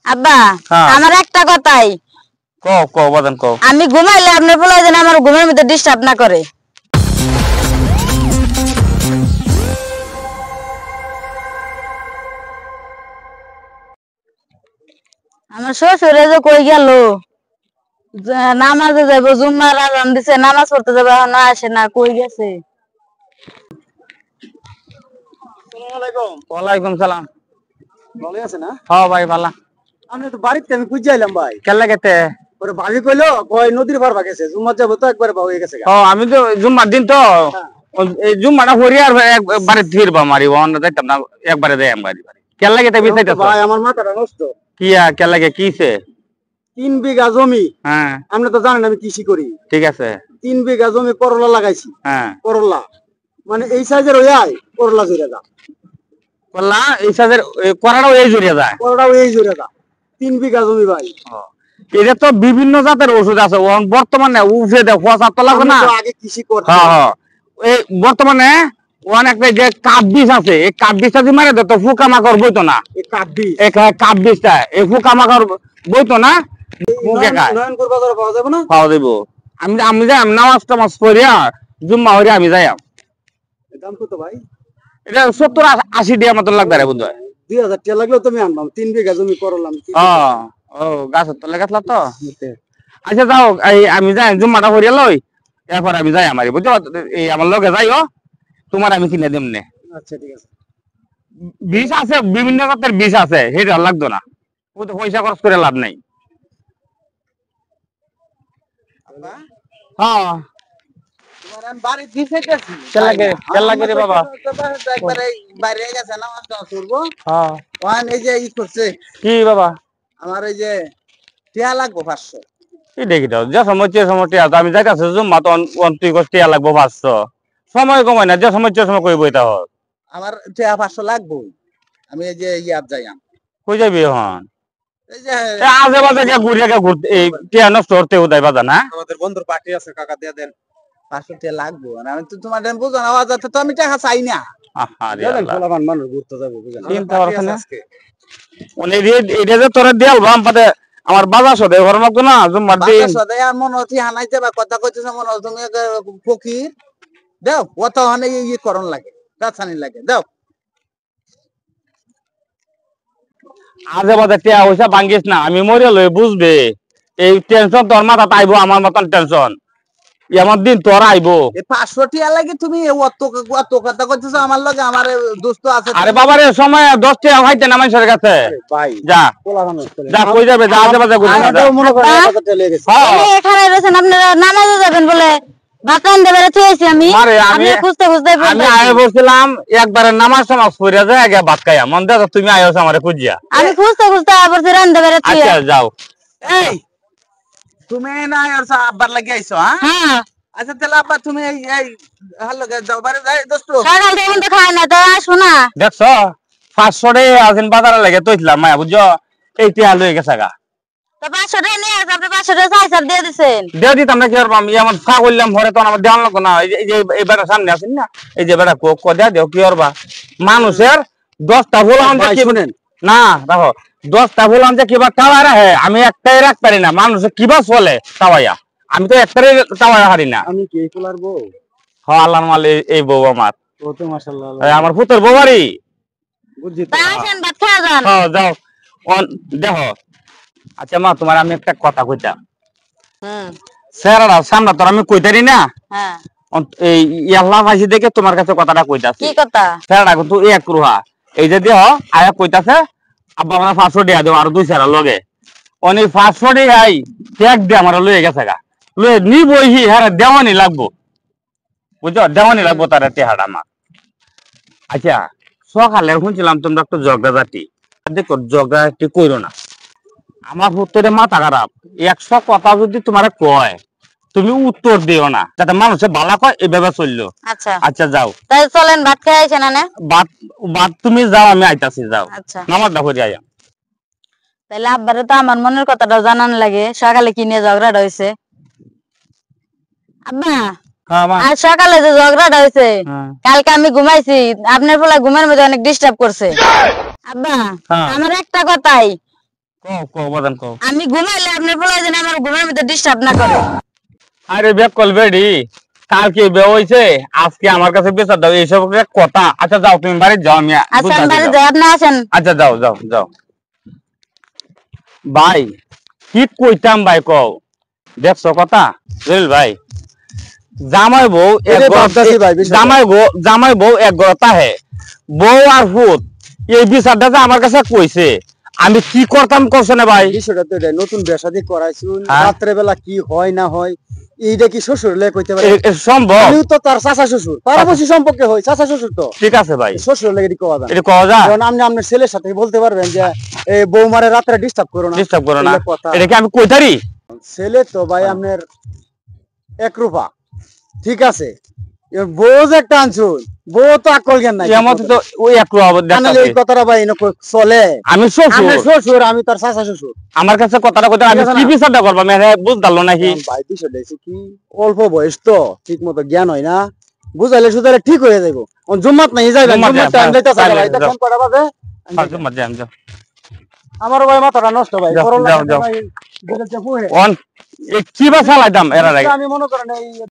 আব্বা আমার একটা কথাই কও কও বাদান কও। আমি ঘুমাইলে আপনার পোলা যেন আমার ঘুমের মধ্যে ডিস্টার্ব না করে। আমার শ্বশুর যে কই গেল, নামাজে যাবো, জুম্মার আজান দিছে, নামাজ পড়তে যাবো, না আসে না, কই গেছে? ওয়ালাইকুম সালাম। ভালো আছে না? হ্যাঁ ভাই ভালো। আমি তো বাড়িতে আমি খুঁজে আইলাম ভাই। কেলা গেতে? ওরে ভাবি কইলো কই নদীর পার ভাগেছে, জুম্মা যাবো তো একবারে হয়ে গেছে। ও আমি তো জুম্মার দিন তো এই জুম্মাটা হরি আর একবারে ফিরবা মারি অন্য যাইতাম না, একবারে দেয় আমি বাড়ি। কেলা গেতে বিছাইতাছ? ভাই আমার মাথাটা নষ্ট। কিয়া কেলা গে কিছে? 3 বিঘা জমি। হ্যাঁ আপনি তো জানেন আমি কৃষি করি। ঠিক আছে। 3 বিঘা জমি করলা লাগাইছি। হ্যাঁ করলা মানে এই সাইজের হইয়াই করলা জুড়ে যা। করলা এই সাইজের করাটাও এই জড়িয়ে যায়? করলাও এই জুড়ে যা। 3 বিঘা জমি ভাই। এটা তো বিভিন্ন জাতের ওষুধ আছে, বর্তমানে উঠে দেয় ফসা তো লাগবে না। আগে কৃষি করতে। হ্যাঁ এই বর্তমানে অনেকটা যে কাপ বিষ আছে, এই কাপ বিষটা যদি মারে তো ফুকা মাকড় বইতো না। এই কাপ বিষ, এই কাপ বিষটা এই ফুকা মাকড় বইতো না, ফুকে খায়। নয়নপুর বাজারে পাওয়া যাবে না? পাওয়া যাইব। আমি যাই নামাজ টামাজ পড়িয়া জুম্মা হরিয়া আমি যাই। দাম কত ভাই? এটা 70-80 টাকা মতন লাগবে রে বুঝছো। 2000 টাকা লাগলেও তুমি আনবাম। 3 বিঘা জমি করলাম। ও গাছের তলে গাছলা তো। আচ্ছা যাও, আমি যাই জুম্মাটা হরিয়া লই, এরপর আমি যাই আমারি বুঝছো। এই আমার লগে যাইও, তোমার আমি কিনে দেব নে। আচ্ছা ঠিক আছে। বিষ আছে, বিভিন্ন জাতের বিষ আছে, সেটা লাগতো না, পয়সা খরচ করে লাভ নাই। হ্যাঁ তোমার আমি বাড়ি দিছেইতাছি। কেল লাগে রে বাবা? একবারে বাইরে গেছে না, মাছ টাছ করবো। হ্যাঁ ওখানে এই যে ই করছে কি বাবা? আমার এই যে টিয়া লাগবো 500। এই দেখি দাও, যে সময় টিয়া আমি যাইতাছি জুম্মা তো তুই টিয়া লাগবো 500, সময় কমাই না, যে সময় কইব এটা হল। আমার টিয়া 500 লাগবো। আমি এই যে ইয়াত যাইয়াম। কই যাবি এখন? এই যে আজে বাজে ঘুরতে এই টিয়া নষ্ট করতে উদয় বাজা না। আমাদের বন্ধুর পার্টি আছে, কাকা দিয়ে দেন। 500 টিয়া লাগবো। আর আমি তো তোমার দেন বুঝো না, আওয়াজ আছে তো আমি টাকা চাই না। আরে আল্লাহ, পোলাপান মানুষ ঘুরতে যাবো বুঝেন। চিন্তা করছ না ওনে এটা যে তোরা দেয়াল বাম পাতে আমার বাজার সদে ঘর লাগতো না জুম্মার দিন। বাজার সদে আর মন হচ্ছে হানাইতে বা কথা কইতেছ, মন হচ্ছে তুমি ফকির দাও কত হনে ই করন লাগে, রাছানি লাগে দাও। আজে বাজে টিয়া পয়সা ভাঙ্গিস না, আমি মরে লই বুঝবে। এই টেনশন তোর মাথা আইবো, আমার মতন টেনশন আমার দিন তোর আইবো। এই 500 টিয়া লাগে তুমি অত কথা কইতেছ আমার লগে। আমার দোস্ত আছে। আরে বাবা রে, সময় 10 টাকা ভাইতে না মানুষের কাছে। ভাই যা পোলাপান যা কই যাবে, যা আজে বাজে ঘুরে না। মনে করে কথা চলে গেছে। এখানে রয়েছেন আপনারা, নামাজে যাবেন বলে ভাত রান্ধতে বেড়ে থুয়েছি আমি। আমি খুঁজতে খুঁজতে আমি আয়ে বলছিলাম একবারে নামাজ টামাজ পড়ে যায় আগে ভাত খাইয়া, মন দেখো তুমি আইছো আমারে খুঁজিয়া। আমি খুঁজতে খুঁজতে আবার রান্ধতে বেড়ে থুয়ে। আচ্ছা যাও। এই তুমি না আর আব্বার লাগি আইছো? হ্যাঁ আচ্ছা তাহলে আব্বা তুমি এই হ্যালো যাও বারে যাই দোস্ত। সকাল থেকে তো খাই না, তো আসো না। দেখছো 500 টাকা আছেন বাজারে লাগে তৈছিলাম মায়া বুঝছো, এই টিয়া লয়ে গেছে গা। তো 500 টাকা নিয়ে আসো, আপনি 500 টাকা চাইছাপ দিয়ে দিছেন। দিয়ে দিতাম না কি আর আমি এমন ফা করলাম ঘরে, তো আমার দেওয়ান লাগতো না। এই যে এই বেটা সামনে আছেন না, এই যে বেটা কোক দেয়া দেও কি করবা। মানুষের 10টা ভুল আনতে কি শুনেন না, দেখো 10টা ভুল আনতে কিবা টাওয়া রাখে, আমি একটাই রাখ পারি না। মানুষের কিবা চলে টাওয়াইয়া, আমি তো একটাই টাওয়াইয়া হারি না। আমি কি পোলার বউ? হ্যাঁ আল্লাহর মাল এই বউ আমার। ও তো মাশাআল্লাহ আমার পুত্র বউবাড়ি। বুঝছি তো। তা আসেন ভাত খাওয়া যান। হ্যাঁ যাও দেখো। আচ্ছা মা, তোমার আমি একটা কথা কইতাম। স্যাররা সামনে তোর আমি কইতারি না। হ্যাঁ এই ইয়াল্লা ভাইসি দেখে তোমার কাছে কথাটা কইতাছি। কি কথা? স্যাররা কিন্তু এক রুহা এই যে দেহ আয়া কইতাছে আব্বা আমরা 500 টাকা দেব আর 2 স্যার লগে অনেক 500 টাকা আই ট্যাগ দে আমার লয়ে গেছে গা, লয়ে নি বইহি হ্যাঁ দেওয়ানি লাগবো বুঝছো, দেওয়ানি লাগবো তার টেহাটা আমার। আচ্ছা সকালে শুনছিলাম তোমরা একটু জগদাজাটি, দেখো জগদাজাটি কইরো না। আমার উত্তরে মাথা খারাপ, 100 কথা যদি তোমার কয় তুমি উত্তর দিও না, যাতে মানুষে ভালো কয় এইভাবে চললো। আচ্ছা আচ্ছা যাও, তাই চলেন ভাত খাই আইছেন না। বাদ তুমি যাও, আমি আইতাছি যাও। আচ্ছা নামাজটা পড়ে আইয়া। তাহলে আব্বারে তো আমার মনের কথাটা জানান লাগে, সকালে কি নিয়ে ঝগড়াটা হয়েছে। আব্বা আজ সকালে যে ঝগড়াটা হয়েছে, কালকে আমি ঘুমাইছি, আপনার পোলা ঘুমের মধ্যে অনেক ডিস্টার্ব করছে। আব্বা আমার একটা কথাই, কও কও বাদান কও। আমি ঘুমাইলে আপনার পোলা যেন আমার ঘুমের মধ্যে ডিস্টার্ব না করে। আরে বেক কল বেডি, কালকে বে হইছে, আজকে আমার কাছে বিচার দাও এইসব কথা। আচ্ছা যাও তুমি বাড়ি যাও, আমি আচ্ছা আমি বুঝাচ্ছি, বাড়ি যাও। যাই, আপনি আসেন। আচ্ছা যাও যাও যাও। ভাই কি কইতাম ভাই কও, দেখছো কথা জলিল ভাই, জামাই বউ এক এটাই ঘর, ভাবতাছি ভাই বিষয়টা। জামাই বউ এক ঘর তাহে, বউ আর ফুত এই বিচারটা যে আমার কাছে কইছে, আমি কি করতাম করছে না ভাই। বিষয়টা তো এটাই, নতুন বিয়া শাদী করাইছুন, হ্যাঁ। রাত্রে বেলা কি হয় না হয় এইটা কি শ্বশুর লে কইতে পারে? এ সম্ভব? আমিও তো তার চাচা শ্বশুর, পারাবসী সম্পর্কে হই, চাচা শ্বশুর তো। ঠিক আছে ভাই, শ্বশুর লেগে এটি কোয়া যায় না। এটা কওয়া যায়? কারণ আপনি আপনার ছেলের সাথে বলতে পারবেন যে এই বৌমারে রাত্রে ডিস্টার্ব করো না, ডিস্টার্ব করো না, এগুলা কথা। এটা কি আমি কইতারি? ছেলে তো ভাই আপনার একরূপা, ঠিক আছে, এবার বউ যে একটা আনছুন, বউ তো আকল জ্ঞান নাই। এর মধ্যে তো ওই একটু আনালে এই কথাটা ভাই এনে চলে। আমি আমি শ্বশুর, শ্বশুর, আমি তার চাচা শ্বশুর। আমার কাছে কথাটা কইতে আমি ঠিক আছে কি না? বিচারটা করবো মেরে বুঝতাল নাকি? ভাই বিষয়টা হচ্ছে কি, অল্প বয়স তো, ঠিক মতো জ্ঞান হয় না, বুঝাইলে সুধাইলে ঠিক হয়ে যাইব। জুম্মাত নাই যাইবেন, জুম্মাত জুম্মাত যাই, টাইম লাইতাছে তাইলে ভাই, যাও। দেখেন কয়টা বাজে। আমারও ভাই মাথাটা নষ্ট ভাই, যাও, করোনা যাও, যাও। ভাই, যেটা যে হুয়ে। কি বা চালাইতাম এর আগে? আমি মনে করেন এই